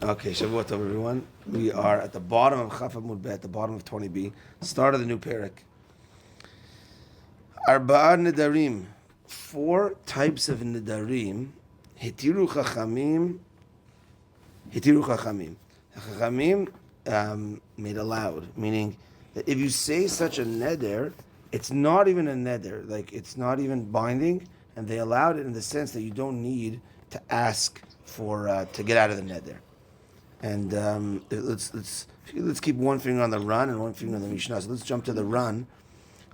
Okay, Shavuot Tov, everyone. We are at the bottom of Chaf Amud Bet, at the bottom of 20b, start of the new parak. Arba'a Nedarim, 4 types of Nedarim. Hitiru Chachamim. Chachamim made aloud, meaning that if you say such a neder, it's not even a neder, like it's not even binding, and they allowed it in the sense that you don't need to ask for to get out of the neder. And let's keep one finger on the run and one finger on the Mishnah. So let's jump to the run.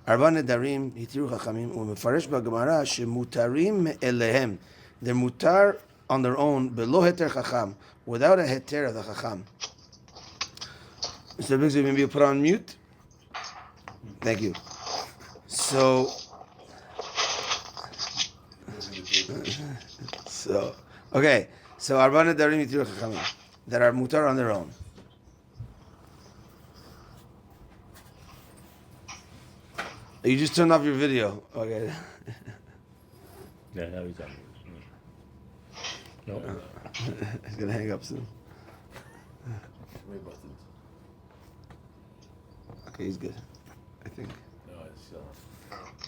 Arba nedarim hitiru chachamim u'mefarish b'gemara shemutarim elehem. They're mutar on their own below heter chacham, without a heter of the chacham. Mr. Biggs, maybe you put on mute. Thank you. So okay. So arba nedarim hitiru chachamim that are mutar on their own. You just turned off your video. Okay. Yeah, now he's on. No. He's gonna hang up soon. Okay, he's good. I think. No, it's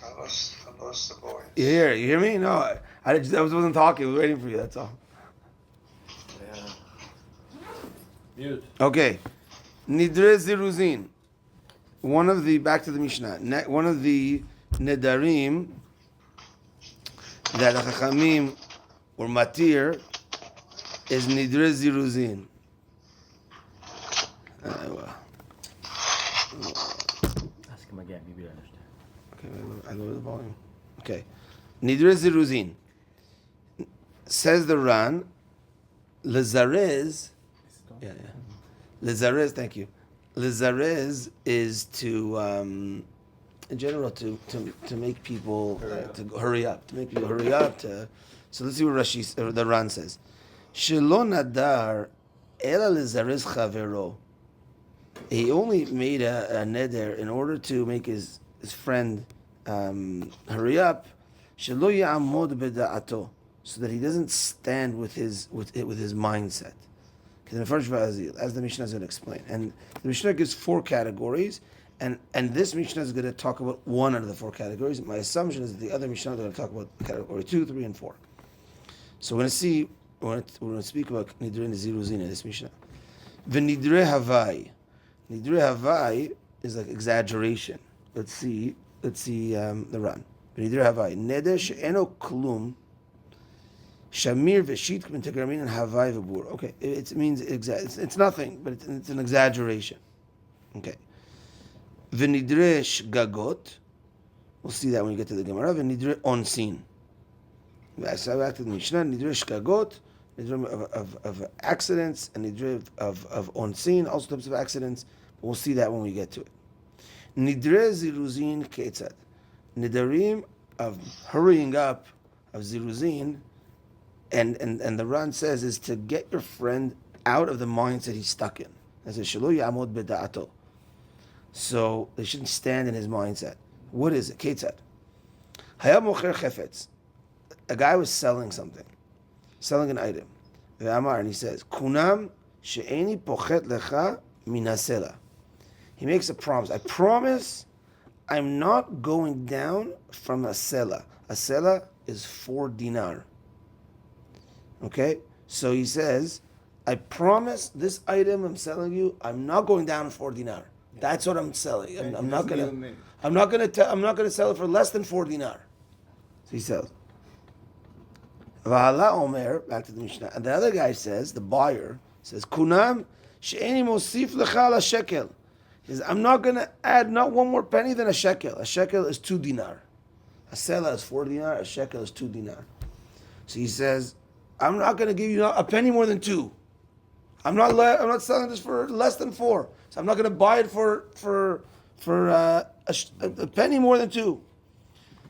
I lost the voice. You hear me? No, I wasn't talking. I was waiting for you. That's all. yeah. Mute. Okay. Nidre ziruzin. Back to the Mishnah. One of the nedarim that the Chachamim or matir is nidre ziruzin. Ask him again, maybe I understand. Okay, I lower the volume. Okay. Nidre ziruzin. Says the Ran, Lezarez. Yeah. Lezarez, thank you. Lezarez is to, in general, to make people to hurry up, to make people hurry up. So let's see what the Ran says. Shelo nadar ela lezarez chavero. He only made a neder in order to make his friend hurry up. Shelo ya'amod beda'ato, so that he doesn't stand with his mindset. As the Mishnah is going to explain. And the Mishnah gives 4 categories, and this Mishnah is going to talk about one out of the 4 categories. My assumption is that the other Mishnah is going to talk about category 2, 3, and 4. So we're going to speak about Nidre Neziruzin in this Mishnah. V'nidre Havai. Nidre Havai is like exaggeration. Let's see the run. V'nidre Havai. Neder she'eno klum. Shamir v'shit k'mintegramin and havai v'bur. Okay, it means it's nothing, but it's an exaggeration. Okay. V'nidre shgagot. We'll see that when we get to the Gemara. V'nidre onsin. So back to the Mishnah. Nidre shgagot, nidre of accidents, and nidre of onsin, also types of accidents. But we'll see that when we get to it. Nidre ziruzin ketzad. Nidarim of hurrying up of ziruzin. And the Ran says is to get your friend out of the mindset he's stuck in. As a shelo ya'amod beda'ato. So they shouldn't stand in his mindset. What is it? Ketzad. Hayab mocher chefetz. A guy was selling something, selling an item. And he says, Kunam she'eni pochet lecha minasela. He makes a promise. I promise I'm not going down from a sela. A sela is 4 dinar. Okay, so he says, I promise this item I'm selling you, I'm not going down 4 dinar. That's what I'm selling. I'm not gonna sell it for less than 4 dinar. So he sells. V'hala omer, back to the Mishnah. And the other guy says, the buyer says, Kunam she'eni mosif lecha la shekel. He says, I'm not gonna add not one more penny than a shekel. A shekel is 2 dinar. A sela is 4 dinar. A shekel is 2 dinar. So he says, I'm not going to give you a penny more than 2. I'm not selling this for less than 4. So I'm not going to buy it for a penny more than 2.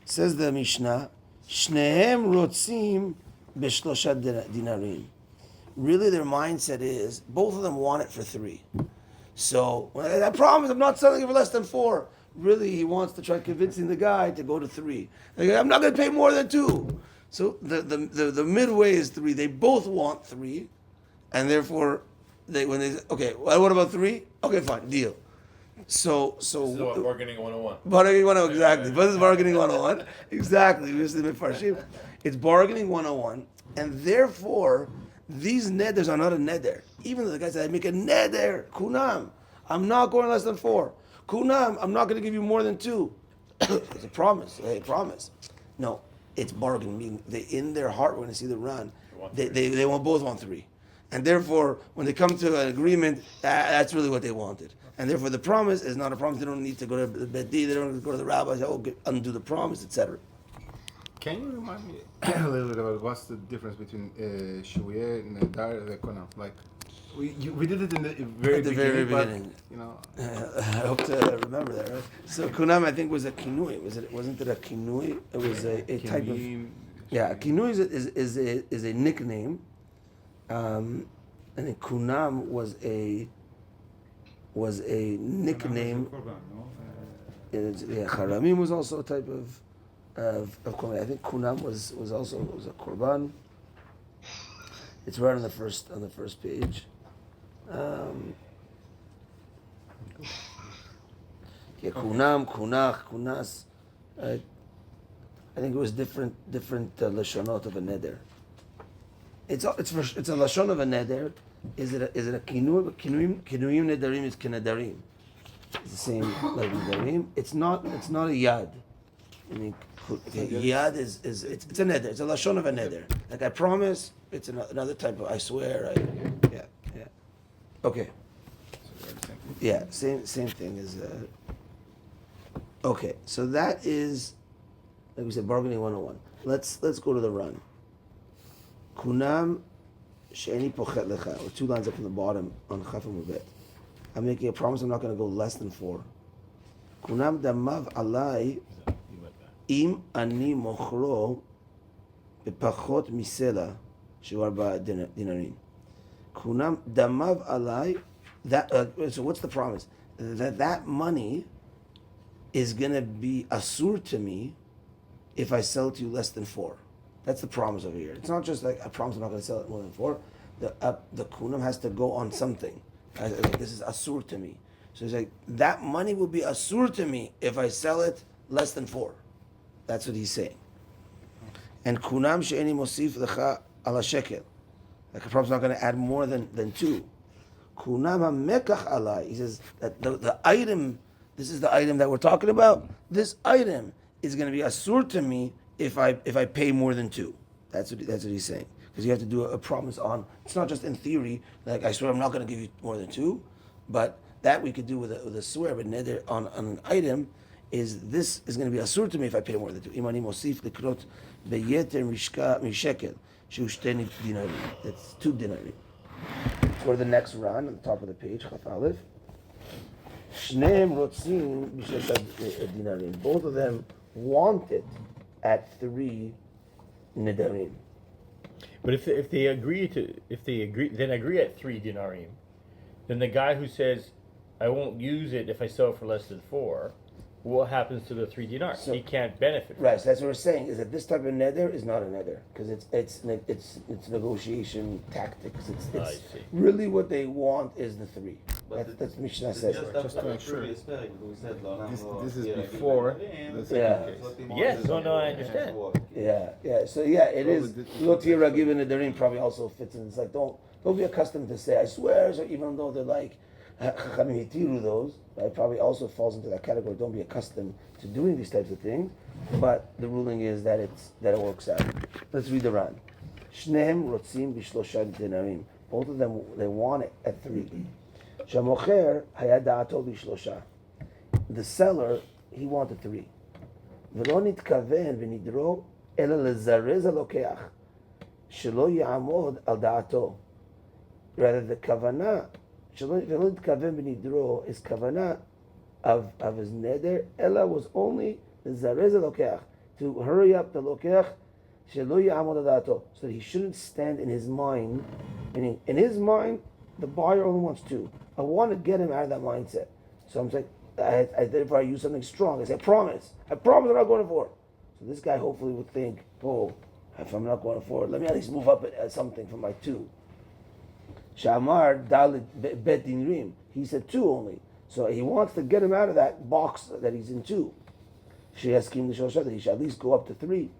Says the Mishnah, Shnehem rotzim b'shlosha dinarim. Really, their mindset is both of them want it for 3. So I promise I'm not selling it for less than 4. Really, he wants to try convincing the guy to go to 3. I'm not going to pay more than 2. So the midway is 3. They both want 3, and therefore okay, well, what about 3? Okay, fine, deal. So This is what bargaining 101. bargaining 101, exactly. This is bargaining 101. Exactly. It's bargaining 101, and therefore these neders are not a neder. Even though the guy said, I make a neder, kunam, I'm not going less than 4. Kunam, I'm not going to give you more than 2. It's a promise. Hey, promise. No, it's bargaining. Meaning they, in their heart, when they see the run, they both want 3. And therefore, when they come to an agreement, that's really what they wanted. And therefore, the promise is not a promise. They don't need to go to the Bedi, they don't need to go to the rabbi, say, undo the promise, etc. Can you remind me a little bit about what's the difference between Shuye, Nedar, and Konam? Like, we did it in the very beginning. But, you know, I hope to remember that, right? So kunam, I think, was a kinui. Wasn't it a kinui? It was a type of, yeah. A kinui is a nickname, and then kunam was a nickname. Haramim was also a type of korban. I think kunam was also a korban. It's right on the first page. Kunam, kunach, kunas. I think it was different lashonot of a neder. It's a lashon of a neder. Is it a kinui? Kinuyim nedarim is kinadarim. It's the same like nedarim. It's not a yad. I mean, yad is it's a neder. It's a lashon of a neder. Like I promise. It's another type of I swear. Yeah. Okay. Yeah, same thing as. Okay, so that is, like we said, bargaining 101. Let's go to the run. Kunam she'eni pochet lecha, or 2 lines up from the bottom on chaf mubet. I'm making a promise I'm not going to go less than 4. Kunam damav alai im ani mochro bepachot misela she'arba dinarim. Kunam damav alai. So what's the promise? That money is going to be asur to me if I sell it to you less than 4. That's the promise over here. It's not just like I promise I'm not going to sell it more than 4. The kunam has to go on something. Like, this is asur to me. So he's like, that money will be asur to me if I sell it less than 4. That's what he's saying. And kunam she'eni mosif lecha ala shekel. Like I promise I'm not going to add more than 2. Kunam ha-mekach alai. He says that the item, this is the item that we're talking about. This item is going to be asur to me if I pay more than 2. That's what he's saying. Because you have to do a promise on. It's not just in theory. Like I swear I'm not going to give you more than 2, but that we could do with a swear. But neder on an item is this is going to be asur to me if I pay more than 2. Imani mosif likrot beyeter mishekel shu shteni dinarim. That's 2 dinarim. Go to the next run on the top of the page, Chaf Aleph. Shneim rotzim b'shesha dinarim. Both of them want it at 3 nedarim. But if they agree at 3 dinarim, then the guy who says, I won't use it if I sell it for less than 4, what happens to the 3 dinars? So, he can't benefit from right, so that's what we're saying, is that this type of neder is not a neder. Because it's negotiation tactics. It's really what they want is the 3. That's Mishnah says. Just to make sure. This is before the second case. Yes, no, I understand. Yeah. So it is. Lotira given nedarim probably also fits in. It's like don't be accustomed to say I swear, so even though they're like Chachamim hitiru those, right, probably also falls into that category. Don't be accustomed to doing these types of things, but the ruling is that it works out. Let's read the Ran. Shnehem rotzim b'shlosha dinarim. Both of them they want it at 3. Shamocher hayad da'ato b'shlosha. The seller he wanted 3. V'lo nitkaven v'nidro ela lezarez halokeach shelo ya'amod al da'ato. Rather, the kavanah v'lo nitkaven v'nidro is kavanah of his neder. Ella was only lezarez halokeach, to hurry up the lokeach shelo ya'amod al da'ato, so that he shouldn't stand in his mind. Meaning, in his mind, the buyer only wants 2. I want to get him out of that mindset. So I'm saying, therefore I use something strong. I say, I promise I'm not going to 4. So this guy hopefully would think, if I'm not going to 4, let me at least move up at something from my 2. Shamar Dalit Bet Dinrim. He said 2 only. So he wants to get him out of that box that he's in 2. Sheyaskim l'shosha, that he should at least go up to 3.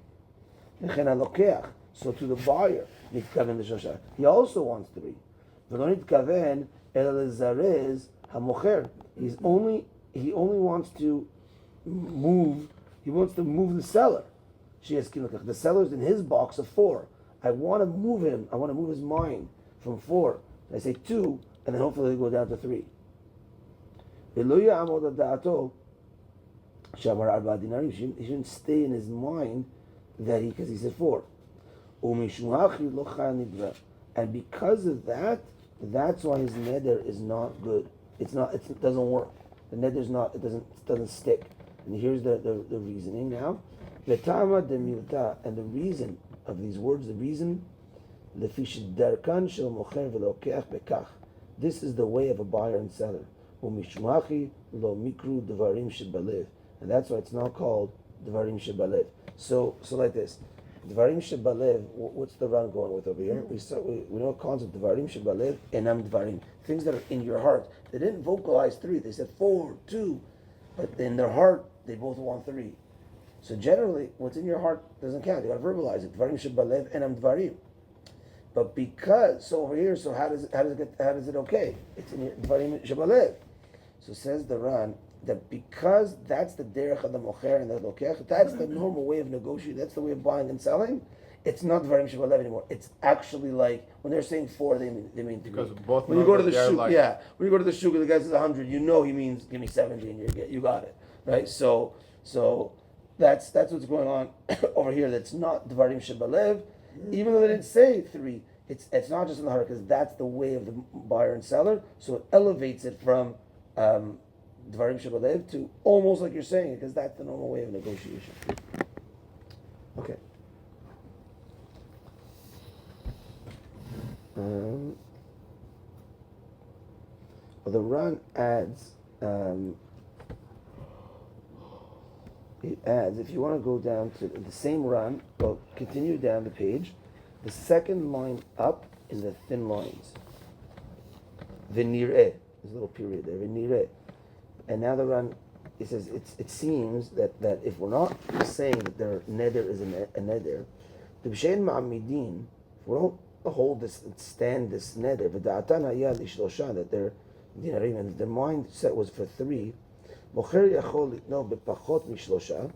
V'chen halokeach. So to the buyer, nitkaven l'shosha. He also wants 3. V'lo nitkaven el lezarez hamocher. He only wants to move. He wants to move the seller. Sheyaskim l'kach. The seller's in his box of 4. I want to move him. I want to move his mind from 4. I say 2, and then hopefully they go down to 3. He shouldn't stay in his mind that because he said 4. And because of that, that's why his neder is not good. It doesn't work. The neder is not. It doesn't stick. And here's the reasoning now. And the reason of these words, the reason, this is the way of a buyer and seller. And that's why it's not called Devarim Shebalev. So like this. Devarim Shebalev, what's the run going with over here? We know a concept Devarim Shebalev, Enam Devarim. Things that are in your heart. They didn't vocalize 3, they said 4, 2. But in their heart, they both want 3. So generally, what's in your heart doesn't count. You got to verbalize it. Dvarim Shebalev, Enam Devarim. But because, so over here, so how does it okay? It's in your Dvarim Shebalev. So says the Ran that because that's the derech of the mocher and the lokech, that's the normal way of negotiating. That's the way of buying and selling. It's not Dvarim Shebalev anymore. It's actually like when they're saying 4, they mean because both. When you go to the shuk, when you go to the shuk and the guy says 100, you know he means give me 70 and you got it, right? So that's what's going on over here. That's not Dvarim Shebalev, even though they didn't say 3. It's not just in the heart because that's the way of the buyer and seller. So it elevates it from Dvarim Shebalev to almost like you're saying it because that's the normal way of negotiation. Okay. The Ran adds. It adds. If you want to go down to the same Ran, continue down the page. The second line up in the thin lines. V'nireh. There's a little period there. V'nireh. And now the Ran, it says it seems that if we're not saying that their neder is a neder, the b'shein ma'amidin, if we don't hold this and stand this neder, v'da'atan hayah lishlosha, that their dinarim and their mindset was for 3, mocher yachol litno b'pachot mishlosha,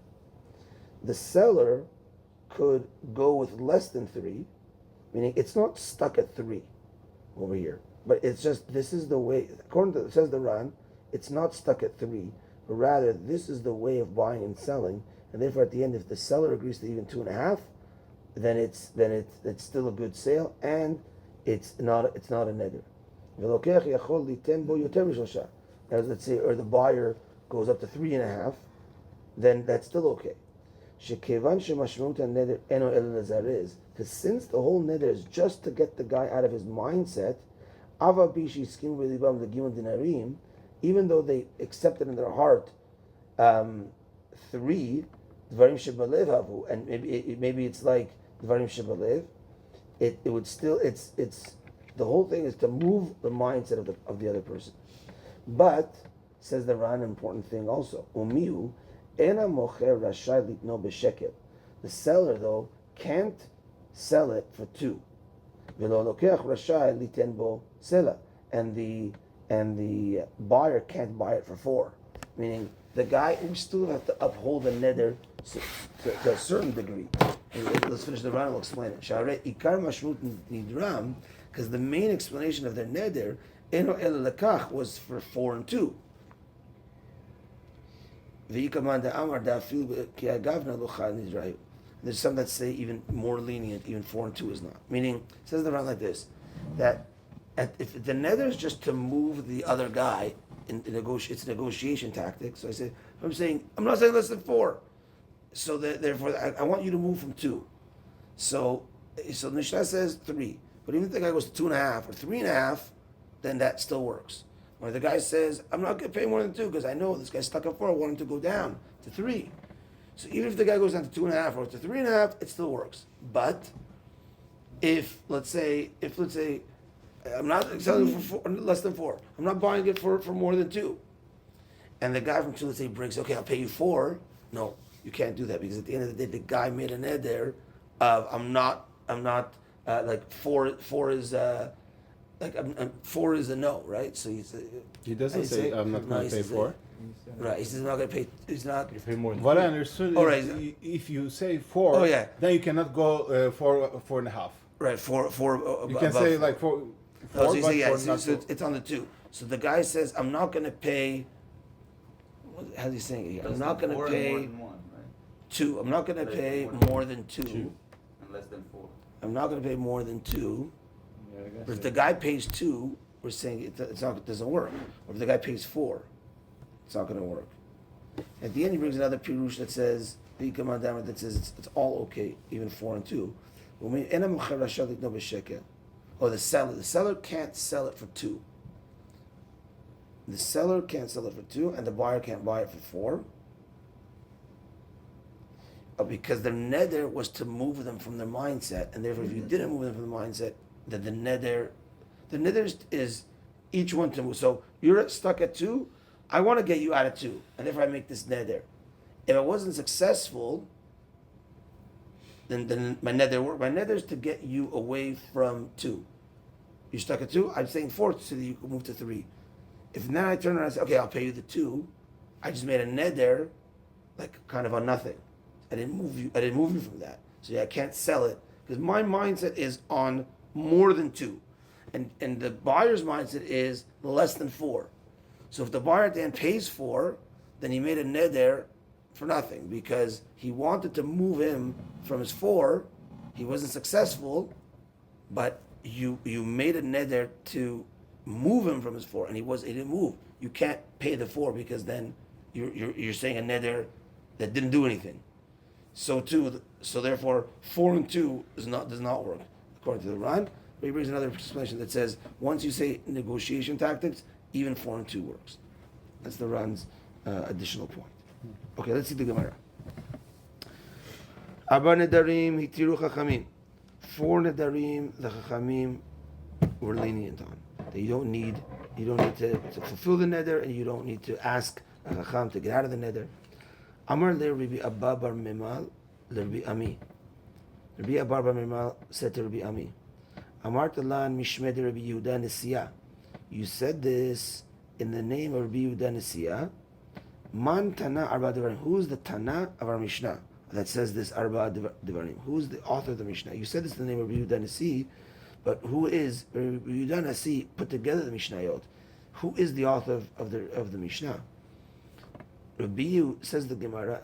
the seller could go with less than 3, meaning it's not stuck at 3 over here, but it's just this is the way. According to says the Ran, it's not stuck at 3, but rather this is the way of buying and selling, and therefore at the end, if the seller agrees to even 2.5, then it's still a good sale, and it's not a neder. As let's say, or the buyer goes up to 3.5, then that's still okay. Because since the whole neder is just to get the guy out of his mindset, even though they accepted in their heart 3 Dvarim Shebalev havu, and maybe it's like Dvarim Shebalev, it would still it's the whole thing is to move the mindset of the other person. But says the Ran, an important thing also. Umiu ena mocher rashai litno b'shekel. The seller though can't sell it for 2. V'lo lokech rashai liten bo sela, and the buyer can't buy it for 4. Meaning the guy, we still have to uphold the neder to a certain degree. Let's finish the Ran. We'll explain it. Sharei ikar mashmut nidram, because the main explanation of their neder eno el lekach was for 4 and 2. There's some that say even more lenient, even 4 and 2 is not. Meaning, it says the Ran like this, that if the neder is just to move the other guy, it's a negotiation tactic. So I'm not saying less than 4. So therefore, I want you to move from 2. So Mishnah says 3. But even if the guy goes to 2.5 or 3.5, then that still works. Or the guy says, I'm not going to pay more than 2 because I know this guy's stuck at 4. I want him to go down to 3. So even if the guy goes down to 2.5 or to 3.5, it still works. But if let's say I'm not selling it for less than 4. I'm not buying it for more than 2. And the guy from 2, let's say, breaks, okay, I'll pay you 4. No, you can't do that because at the end of the day, the guy made an ed there of I'm not like 4 is like 4 is a no, right? So He doesn't say I'm not going to pay 4. Right, he says he's not going to pay. He's not. You pay more than What I 3. understood Oh, is right. if you say 4, Oh, yeah. then you cannot go 4.5. Right, 4. You can say like 4. Oh, so you but say, yeah, 4 so not 4. it's on the 2. So the guy says, I'm not going to pay. How's he saying it here? I'm not going to pay more than 1, right? 2. I'm not going to Less pay than 1. more than 2. And less than 4. I'm not going to pay more than 2. But if the guy pays 2, we're saying it doesn't work. Or if the guy pays 4, it's not going to work. At the end, he brings another pirush that says, that says it's all okay, even 4 and 2. Or the seller can't sell it for 2. The seller can't sell it for 2, and the buyer can't buy it for 4. Because their neder was to move them from their mindset, and therefore, if you didn't move them from the mindset, then the neder is each one to move. So you're stuck at 2. I want to get you out of 2, and therefore I make this neder. If it wasn't successful, then my neder work. My neder is to get you away from 2. You're stuck at 2. I'm saying 4 so that you can move to 3. If now I turn around and say, okay, I'll pay you the 2, I just made a neder, like kind of on nothing. I didn't move you from that. So yeah, I can't sell it because my mindset is on more than 2, and the buyer's mindset is less than 4. So if the buyer at the end pays 4, then he made a neder for nothing because he wanted to move him from his 4. He wasn't successful, but you made a neder to move him from his 4, and he didn't move. You can't pay the 4 because then you're saying a neder that didn't do anything. So therefore 4 and 2 does not work according to the Ran. But he brings another explanation that says once you say negotiation tactics, even 4 and 2 works. That's the Ran's additional point. Okay, let's see the Gemara. Abba Nedarim hitiru chachamim. 4 Nedarim the chachamim were lenient on. That you don't need to fulfill the neder, and you don't need to ask a chacham to get out of the neder. Amar le Rabbi Abba bar Mimal le Rabbi Ami. Rabbi Abba bar Mimal said to Rabbi Ami, Amar talan mishmed Rabbi Yehuda Nesiya. You said this in the name of Rabbi Yehuda Nesiya. Man Tana Arba Devarim. Who's the Tana of our Mishnah that says this Arba Devarim? Who's the author of the Mishnah? You said this in the name of Rabbi Yehuda Nesiya, but who is Rabbi Yehuda Nesiya put together the Mishnayot? Who is the author of the Mishnah? Rabbi Yehuda says the Gemara.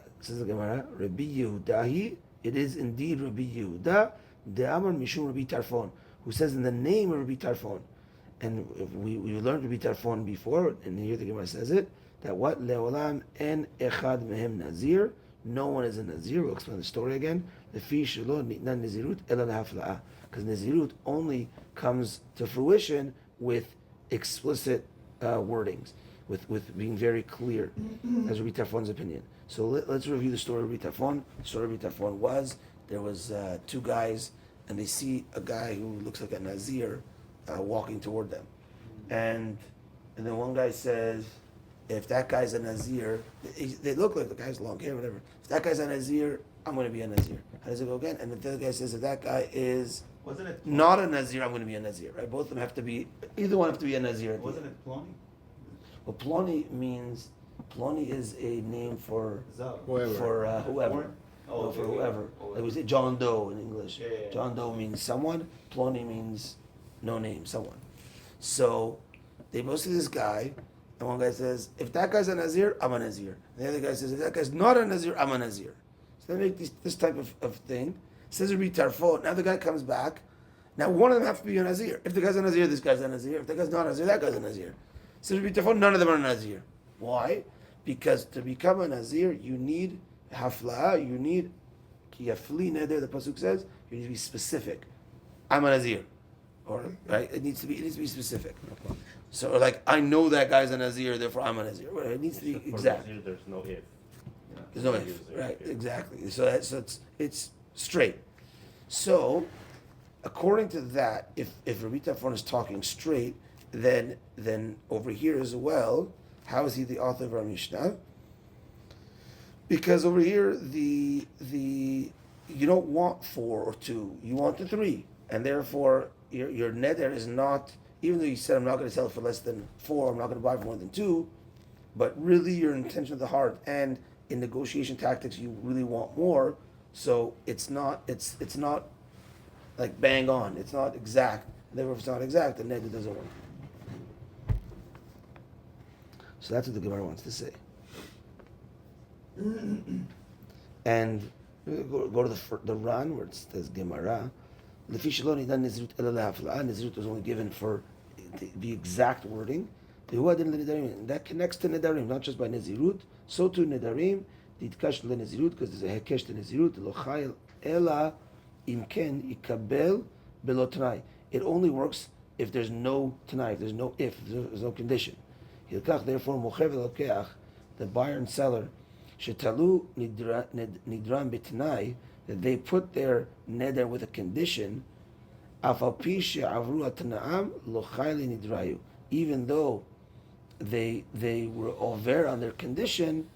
Rabbi Yehudahi. It is indeed Rabbi Yehuda de Amar Mishum Rabbi Tarfon, who says in the name of Rabbi Tarfon. And we learned Rabbi Tarfon before, and here the Gemara says it, that what? Le'olam en echad mehem nazir. No one is a nazir. We'll explain the story again. Lefi shelo nitnan nazirut ela lehafla'ah. Because nazirut only comes to fruition with explicit wordings, with being very clear, as Rabbi Tarfon's opinion. So let's review the story of Rabbi Tarfon. The story of Rabbi Tarfon was, there was 2 guys, and they see a guy who looks like a nazir walking toward them. And then one guy says, if that guy's a nazir, they look like the guy's long hair, whatever. If that guy's a nazir, I'm going to be a nazir. How does it go again? And the other guy says, if that guy is Wasn't it not a nazir, I'm going to be a nazir. Right? Both of them have to be, either one have to be a nazir. Wasn't it Plony? Well, Plony is a name for Whoever. whoever. Oh, For okay, whoever. yeah. Like we say John Doe in English. Yeah, yeah, yeah. John Doe means someone. Plony means no name, someone. So they both see this guy, and one guy says, if that guy's a Nazir, I'm a Nazir. And the other guy says, if that guy's not a Nazir, I'm a Nazir. So they make this type of thing. Says Rabbi Tarfon. Now the guy comes back. Now one of them has to be a Nazir. If the guy's a Nazir, this guy's a Nazir. If the guy's not a Nazir, that guy's a Nazir. Says Rabbi Tarfon, none of them are Nazir. Why? Because to become a Nazir, you need hafla'ah, you need ki yafli neder, the pasuk says, you need to be specific. I'm a Nazir. Or right? It needs to be specific. So like I know that guy's a Nazir, therefore I'm a Nazir. It needs to be exact. There's no if. There's no if. Right, exactly. So it's straight. So according to that, if Rabbi Tarfon is talking straight, then over here as well, how is he the author of our Mishnah? Because over here the you don't want 4 or 2, you want the 3, and therefore your neder is not. Even though you said I'm not going to sell it for less than 4, I'm not going to buy for more than 2, but really your intention of the heart and in negotiation tactics you really want more. So it's not like bang on. It's not exact. Therefore, if it's not exact, the neder doesn't work. So that's what the Gemara wants to say. And go to the Ran where it says Gemara. Nizrut was only given for the exact wording. That connects to Nedarim, not just by Nezirut. So to Nedarim, because there's a hekesh to Nezirut. Lo chayil ela imken ikabel belo tanai. It only works if there's no tanai, if there's no condition. Hilkach, therefore, mocher v'lokeach, the buyer and seller, shetalu nidran b'tanai, that they put their neder with a condition, afal pi she'avru atanaam lo chayli nidrayu. Even though they were over on their condition,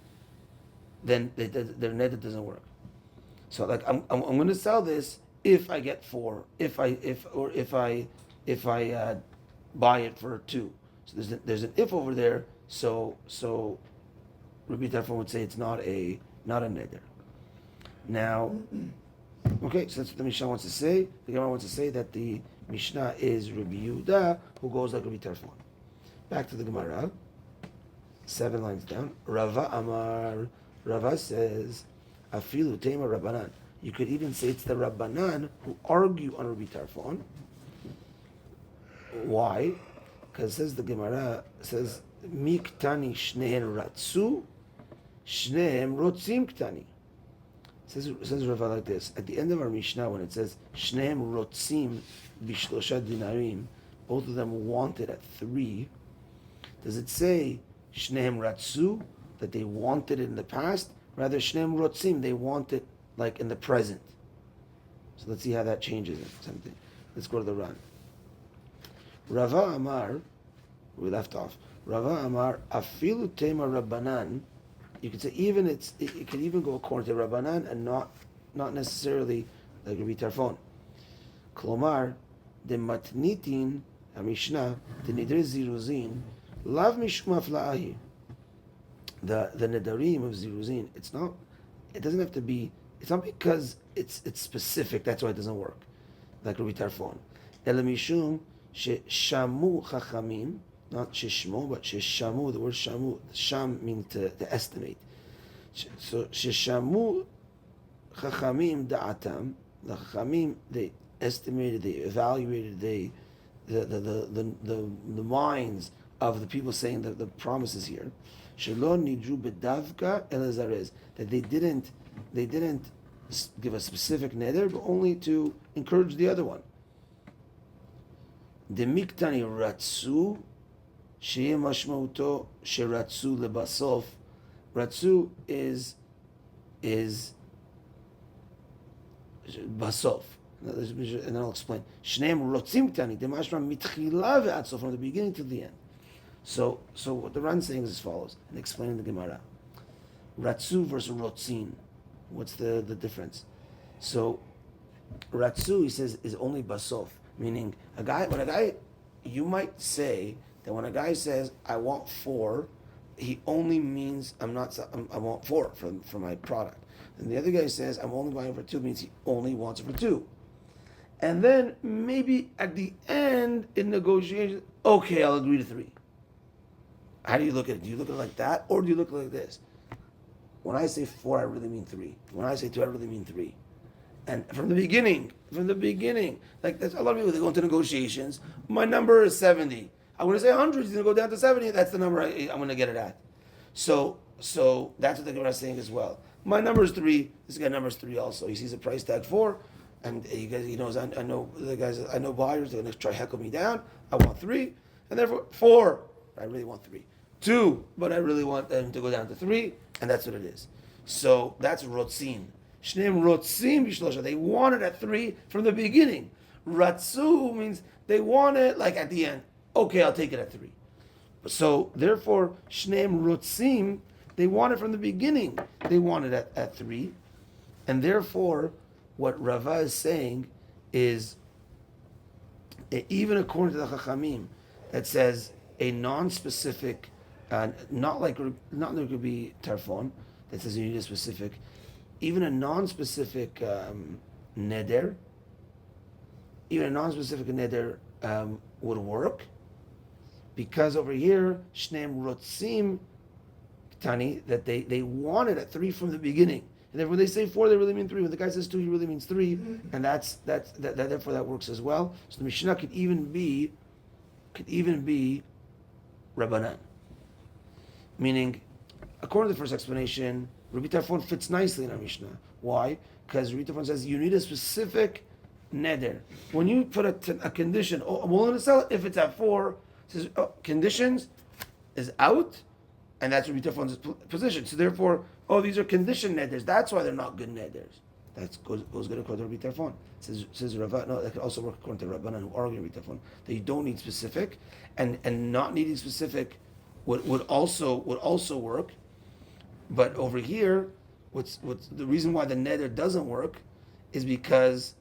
then their neder doesn't work. So like I'm going to sell this if I get 4, if I buy it for 2. So there's an if over there. So Rabbi Tarfon would say it's not a neder. Now, okay, so that's what the Mishnah wants to say. The Gemara wants to say that the Mishnah is Rabbi Yehuda, who goes like Rabbi Tarfon. Back to the Gemara, 7 lines down. Rava Amar, Rava says, Afilu Tema Rabbanan. You could even say it's the Rabbanan who argue on Rabbi Tarfon. Why? Because says the Gemara, says, Mi ktani shnehem ratzu, shnehem rotzim ktani. Says Rava like this. At the end of our Mishnah, when it says, shnehem rotzim bishlosha dinarim, both of them wanted at 3, does it say shnehem ratzu, that they wanted it in the past? Rather, shnehem rotzim, they want it like in the present. So let's see how that changes it. Something. Let's go to the Ran. Rava Amar, we left off. Rava Amar, afilu tema Rabbanan. You could say even it could even go according to Rabbanan and not necessarily like Rabbi Tarfon. Klomar, the matnitin Mishnah, the nidre ziruzin, lav mishum aflaahi. The nedarim of ziruzin, it doesn't have to be. It's not because it's specific. That's why it doesn't work, like Rabbi Tarfon. Elamishum sheshamu chachamim, not sheshmo, but sheshamu. The word shamu, sham means to estimate. So sheshamu chachamim da'atam. The chachamim, they estimated, they evaluated, the minds of the people saying the promises here. Shelo nidru bedavka elazarez, that they didn't give a specific neder, but only to encourage the other one. The miktani ratzu, sheye mashmauto sheratzu lebasof. Ratzu is basof. And I'll explain. Shneim rotzim ktani, the mashma mitchila ve'atsof, from the beginning to the end. So what the Ran saying is as follows, and explaining the Gemara. Ratzu versus rotzin. What's the difference? So ratzu, he says, is only basof, meaning you might say that when a guy says I want 4, he only means I want 4 for my product. And the other guy says I'm only buying for 2, means he only wants it for 2. And then maybe at the end in negotiation, okay, I'll agree to 3. How do you look at it? Do you look at it like that, or do you look at it like this? When I say 4, I really mean 3. When I say 2, I really mean 3. And from the beginning, like that's a lot of people, they go into negotiations. My number is 70. I'm going to say 100. He's going to go down to 70. That's the number I'm going to get it at. So that's what the Gemara is saying as well. My number is 3. This guy number is 3 also. He sees a price tag 4, and he knows I know the guys. I know buyers. They're going to try to heckle me down. I want 3, and therefore 4. I really want 3. 2, but I really want them to go down to 3, and that's what it is. So that's rotzin. Shneim rotzim bishlosha. They wanted at 3 from the beginning. Ratsu means they want it like at the end. Okay, I'll take it at 3. So therefore, Shneim Rotzim, they want it from the beginning. They want it at 3. And therefore, what Rava is saying is, even according to the Chachamim, that says a non-specific, not like there could be tarfon, that says you need a specific, even a non-specific neder, would work, because over here, Shneim Rotzim, Tani, that they want it at 3 from the beginning. And then when they say 4, they really mean 3. When the guy says 2, he really means 3, and therefore that works as well. So the Mishnah could even be Rabbanan, meaning, according to the first explanation, Rabbi Tarfon fits nicely in our Mishnah. Why? Because Rabbi Tarfon says you need a specific neder. When you put a condition, I'm willing to sell it if it's at 4. It says conditions is out, and that's Rabbi Tarfon's position. So therefore, these are conditioned neders. That's why they're not good neders. That goes good according to Rabbi Tarfon. Says Rava. No, that could also work according to Rabbanan who argue Rabbi Tarfon that you don't need specific, and not needing specific would also work. But over here, what's the reason why the neder doesn't work is because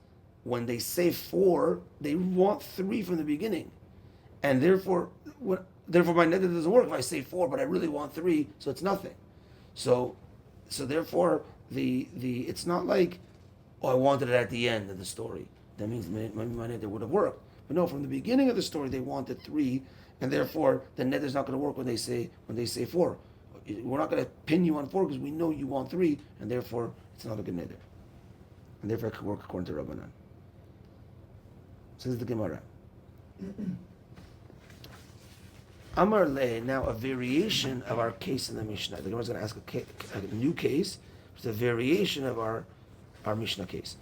when they say 4, they want 3 from the beginning, and therefore my neder doesn't work if I say 4, but I really want 3, so it's nothing. So therefore the it's not like, I wanted it at the end of the story. That means my neder would have worked. But no, from the beginning of the story they wanted 3, and therefore the neder is not going to work when they say 4. We're not going to pin you on 4 because we know you want 3, and therefore it's not a good neder. And therefore it can work according to Rabbanan. Says the Gemara. Amar Le, now a variation of our case in the Mishnah. The Gemara is going to ask a new case. It's a variation of our Mishnah case.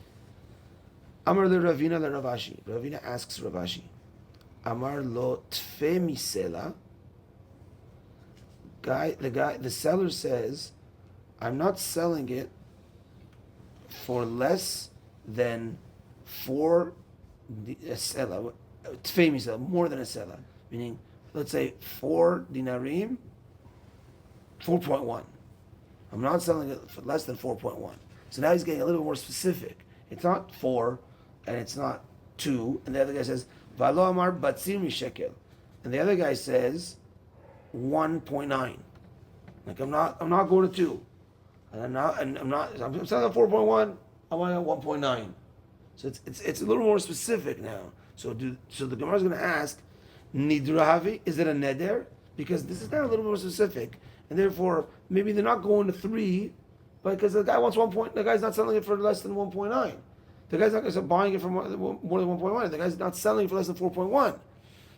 Amar Le Ravina Le Ravashi. Ravina asks Ravashi. Amar Lo Tfe Misela. The seller says, I'm not selling it for less than 4 sela. Tfe Misela, more than a sela. Meaning, let's say 4 dinarim, 4.1. I'm not selling it for less than 4.1. So now he's getting a little bit more specific. It's not 4, and it's not 2. And the other guy says, Valo amar batzir mishekel. And the other guy says, 1.9. Like I'm not going to 2. And I'm selling at 4.1, I want it at 1.9. So it's a little more specific now. So the Gemara is going to ask, Nidrahavi, is it a neder? Because this is now a little more specific, and therefore maybe they're not going to 3, but because the guy wants 1 point, the guy's not selling it for less than 1.9. The guy's not buying it for more than 1.1. The guy's not selling it for less than 4.1.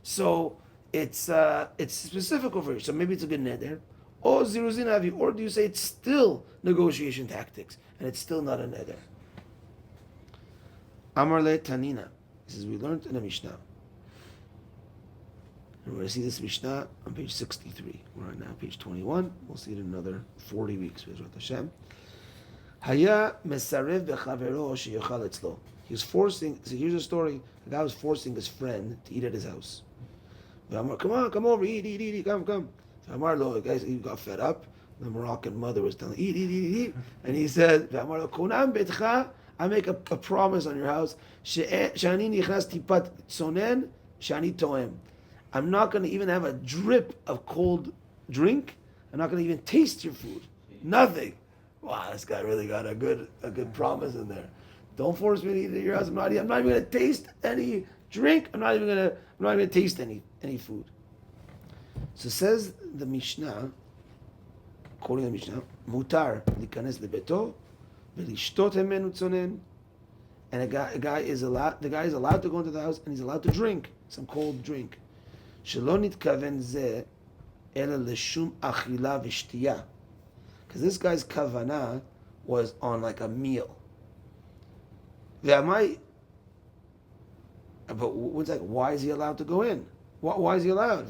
So it's specific over here. So maybe it's a good neder. Or ziruzin avi, or do you say it's still negotiation tactics and it's still not a neder? Amar le Tanina. This is we learned in the Mishnah. And we're going to see this Mishnah on page 63. We're on now page 21. We'll see it in another 40 weeks. Bezrat Hashem. Haya mesarev bechavero sheyochal etzlo. He was forcing. So here's a story. The guy was forcing his friend to eat at his house. Come on, come over, eat, come. Amar lo, guys, he got fed up. The Moroccan mother was telling, eat. And he said, Amar lo, kunam betcha, I make a promise on your house. Shani nichnas tipat sonen, shani toem. I'm not going to even have a drip of cold drink. I'm not going to even taste your food. Nothing. Wow, this guy really got a good promise in there. Don't force me to eat at your house. I'm not even going to taste any drink. I'm not even going to taste any food. So says the Mishnah, quoting the Mishnah, Mutar likanes lebeto, velishtot hemenu tzonen, and the guy is allowed to go into the house and he's allowed to drink some cold drink. Shelo nitkaven zeh ela leshum achila v'shtiya, because this guy's kavana was on like a meal. But what's like? Why is he allowed to go in? Why is he allowed?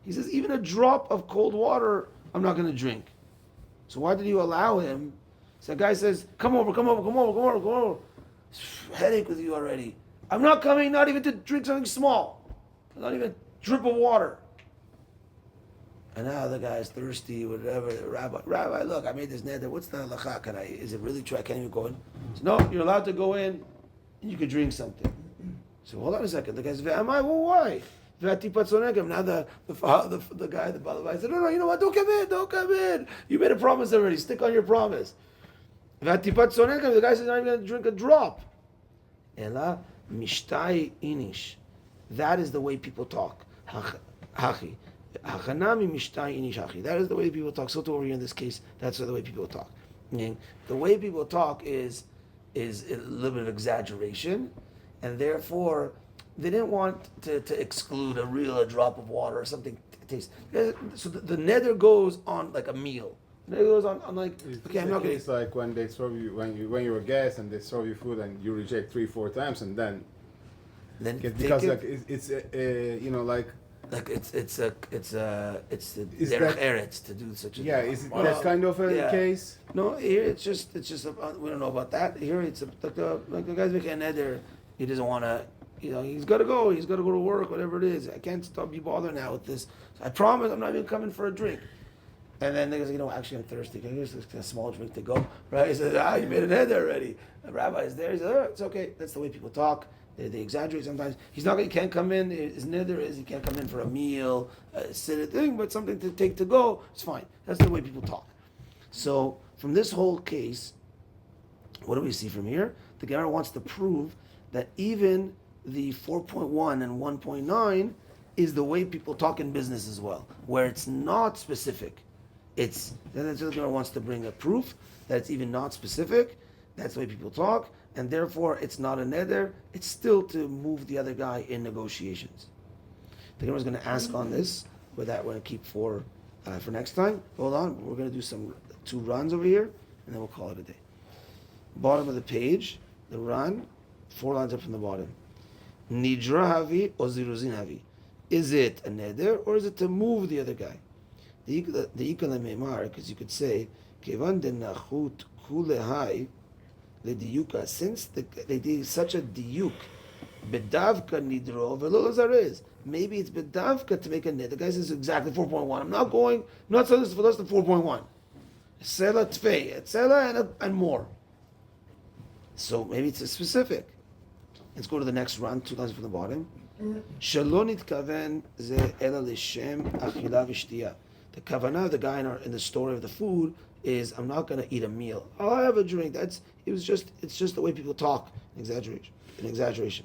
He says, even a drop of cold water, I'm not going to drink. So why did you allow him? So the guy says, come over. Headache with you already. I'm not coming, not even to drink something small. Not even a drip of water. And now the guy's thirsty, whatever. Rabbi, look, I made this neder. What's the halacha? Is it really true? I can't even go in. So, no, you're allowed to go in and you can drink something. So hold on a second. The guy says, am I? Well, why? Now the guy, the Balabai said, no, you know what? Don't come in. You made a promise already. Stick on your promise. The guy says, I'm not even going to drink a drop. Ela mishtai inish. That is the way people talk. Hachi. Hachanami mishtai inish hachi. That is the way people talk. So to over here in this case, that's the way people talk. Meaning, the way people talk is a little bit of exaggeration, and therefore they didn't want to exclude a drop of water or something to taste. So the neder goes on like a meal. The neder goes on like, okay, I'm not going to. It's like when they serve you, when you're a guest and they serve you food and you reject 3-4 times and then because like it's like it's derech eretz to do such a thing. is it that kind of a case? No, here it's just we don't know about that. Here it's like the guy's making a neder. He doesn't want to. He's got to go. He's got to go to work, whatever it is. I can't be bothered now with this. So I promise I'm not even coming for a drink. And then they go, actually I'm thirsty. Can I get a small drink to go? Right? He says, you made a neder already. The rabbi is there. He says, it's okay. That's the way people talk. They exaggerate sometimes. He can't come in. His neder is he can't come in for a meal, sit a thing, but something to take to go. It's fine. That's the way people talk. So from this whole case, what do we see from here? The Gemara wants to prove that even the 4.1 and 1.9 is the way people talk in business as well, where it's not specific. That's what the Gemara wants to bring a proof that it's even not specific. That's the way people talk, and therefore it's not a neder. It's still to move the other guy in negotiations. The Gemara is going to ask on this, but that we're going to keep for next time. Hold on, we're going to do 2 runs over here, and then we'll call it a day. Bottom of the page, the run, 4 lines up from the bottom. Nidra havi or ziruzin havi. Is it a neder or is it to move the other guy? The ikala meimar, because you could say, kevan de nachut kulehai le diyuka. Since they did such a diyuk, bedavka nidro velo zarez. Maybe it's bedavka to make a neder. The guy says exactly 4.1. I'm not selling this for less than 4.1. Sela tvei, sela and more. So maybe it's a specific. Let's go to the next run, 2 lines from the bottom. Shalon itkaven ze ela lishem achila v'shtiya. The kavanah of the guy in the story of the food is, I'm not going to eat a meal. I'll have a drink. It's just the way people talk. An exaggeration.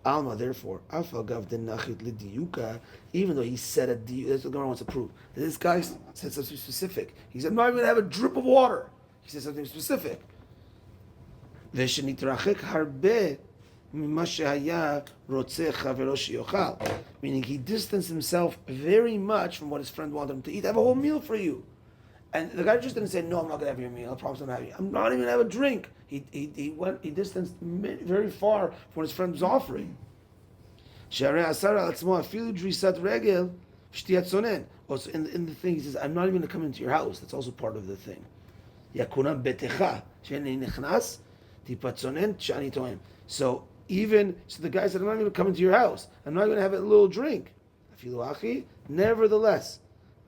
Alma, therefore, afagav denachit lidiyuka. Even though he said a diyuk, that's what the Gemara wants to prove. This guy said something specific. He said, I'm not even going to have a drip of water. He said something specific. V'shenitrachek harbeh. Meaning he distanced himself very much from what his friend wanted him to eat. I have a whole meal for you. And the guy just didn't say, no, I'm not going to have your meal. I promise I'm not having it. I'm not even going to have a drink. He distanced very far from what his friend was offering. Also in the thing, he says, I'm not even going to come into your house. That's also part of the thing. So the guy said, I'm not going to come into your house. I'm not going to have a little drink. Nevertheless,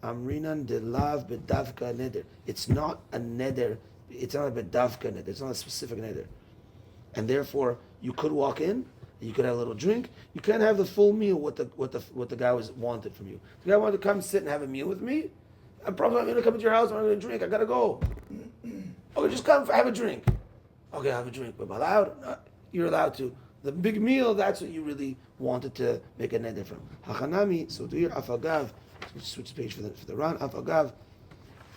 Amrinan de lav bedavka neder. It's not a neder. It's not a bedavka neder. It's not a specific neder. And therefore, you could walk in. You could have a little drink. You can't have the full meal. What the guy wanted from you. The guy wanted to come sit and have a meal with me. I'm probably not going to come into your house. I'm not going to drink. I gotta go. Okay, just come have a drink. Okay, have a drink. But am I allowed? You're allowed to. The big meal, that's what you really wanted to make a neder from. Hachanami, so do your afagav. Switch the page for the run. Afagav,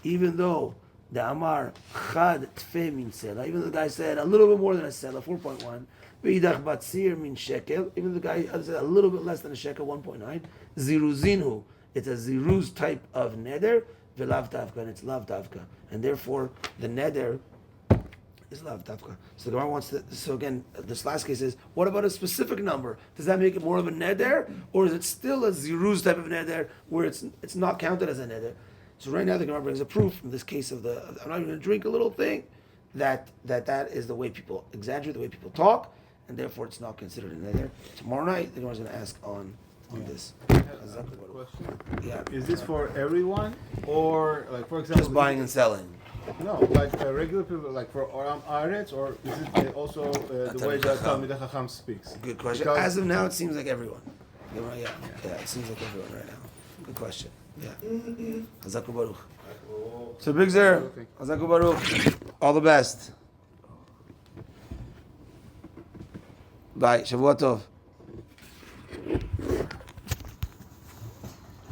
even though the Amar chad tfe min sela, even though the guy said a little bit more than a sela, 4.1. V'idach batzir min shekel, even though the guy said a little bit less than a shekel, 1.9. Ziruzinhu, it's a ziruz type of neder. V'lav davka, and it's lav davka, and therefore the neder is lav davka. So the Gemara wants to. So again, this last case is, what about a specific number? Does that make it more of a neder, or is it still a ziruz type of neder where it's not counted as a neder? So right now the Gemara brings a proof from this case of I'm not even going to drink a little thing. that is the way people exaggerate, the way people talk, and therefore it's not considered a neder. Tomorrow night, the Gemara is going to ask on this. Question. Yeah, Is this for everyone, or like for example, just buying and selling. No, like regular people, like for Oram Aretz, or is it also the way that Talmidei Chacham speaks? Good question. Because As of now, it seems like everyone. Yeah, it seems like everyone right now. Good question. Yeah. Hazaku Baruch. So Big Zer, Hazaku Baruch. All the best. Bye. Shavua Tov.